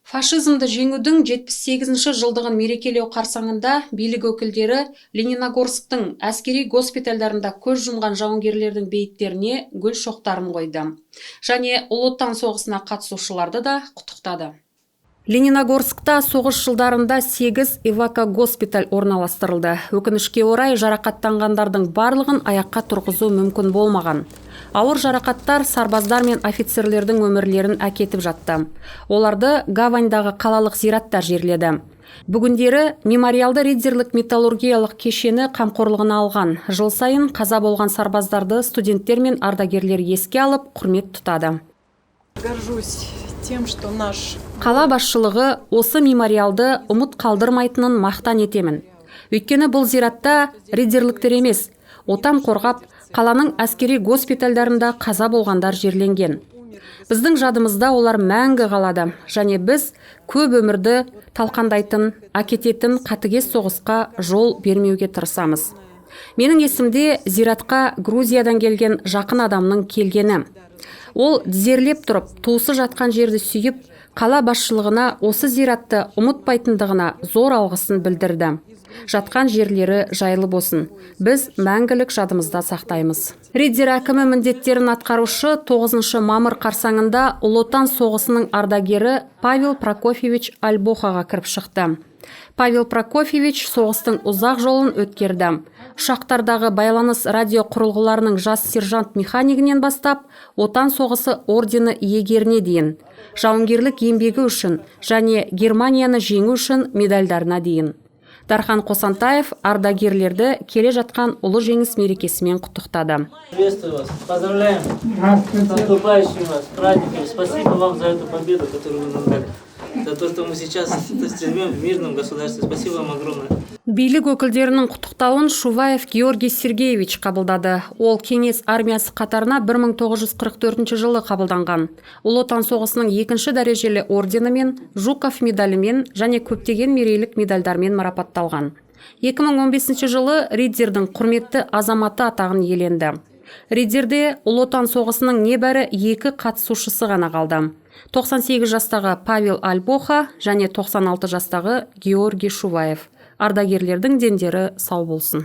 Фашизмді жеңудің 78 жылдығын мерекелеу қарсаңында билік өкілдері Лениногорсктың әскери госпитальдарында көз жұмған жауынгерлердің бейіттеріне гүл шоқтарын қойды. Және Ұлы Отан соғысына қатысушыларды да құттықтады. Лениногорскта соғыс жылдарында 8 эвакогоспиталь орналастырылды. Өкінішке орай жарақаттанғандардың барлығын аяққа тұрғызу мүмкін болмаған. Ауыр жарақаттар сарбаздар мен офицерлердің өмірлерін әкетіп жатты. Оларды Гаваньдағы қалалық зираттар жерледі. Бүгіндері мемориалды ридзерлік металлургиялық кешені қамқорлығына алған. Жыл сайын қаза болған сарбаздарды студенттер мен ардагерлер еске алып, құрмет тұтады. Қала басшылығы осы мемориалды ұмыт қалдырмайтынын мақтан етемін. Өйткені бұл зиратта ридзерліктер емес, отан қорғап, қаланың әскери госпитальдарында қаза болғандар жерленген. Біздің жадымызда олар мәңгі қалады, және біз көп өмірді талқандайтын, әкететін қатыгез соғысқа жол бермеуге тырысамыз. Менің есімде зиратқа Грузиядан келген жақын адамның келгені. Ол тізерлеп тұрып, туысы жатқан жерді сүйіп, қала басшылығына осы зиратты ұмытпайтындығына зор алғысын білдірді. Жатқан жерлері жайлы болсын. Біз мәңгілік жадымызда сақтаймыз. Ридзер әкімі міндеттерін атқарушы 9 мамыр қарсаңында Ұлы Отан соғысының ардагері Павел Прокофьевич Альбохаға кіріп шықты. Павел Прокофьевич соғыстың ұзақ жолын өткерді. Ұшақтардағы байланыс радио құрылғыларының жас сержант механигінен бастап, Отан соғысы ордені иегеріне дейін, жауынгерлік еңбегі үшін және Германияны жеңу үшін медальдарына дейін. Дархан Қосантаев ардагерлерді келе жатқан ұлы жеңіс мерекесімен құттықтады. Приветствую вас. Поздравляем. С наступающим вас праздником. Спасибо вам за эту победу, которую вы нам дали. За то, что мы сейчас живем в мирном государстве. Спасибо вам огромное. Билік өкілдерінің құттықтауын Шуваев Георгий Сергеевич қабылдады. Ол кеңес армиясы қатарына 1944 жылы қабылданған. Ұлы Отан соғысының 2-ші дәрежелі орденімен, Жуков медалімен және көптеген мерейлік медальдармен марапатталған. 2015 жылы Ридзердің құрметті азаматы атағын иеленді. Ридзерде Ұлы Отан соғысының небәрі 2 қатысушысы ғана қалды. 98 жастағы Павел Альбоха және 96 жастағы Георгий Шуваев. Ардагерлердің дендері сау болсын.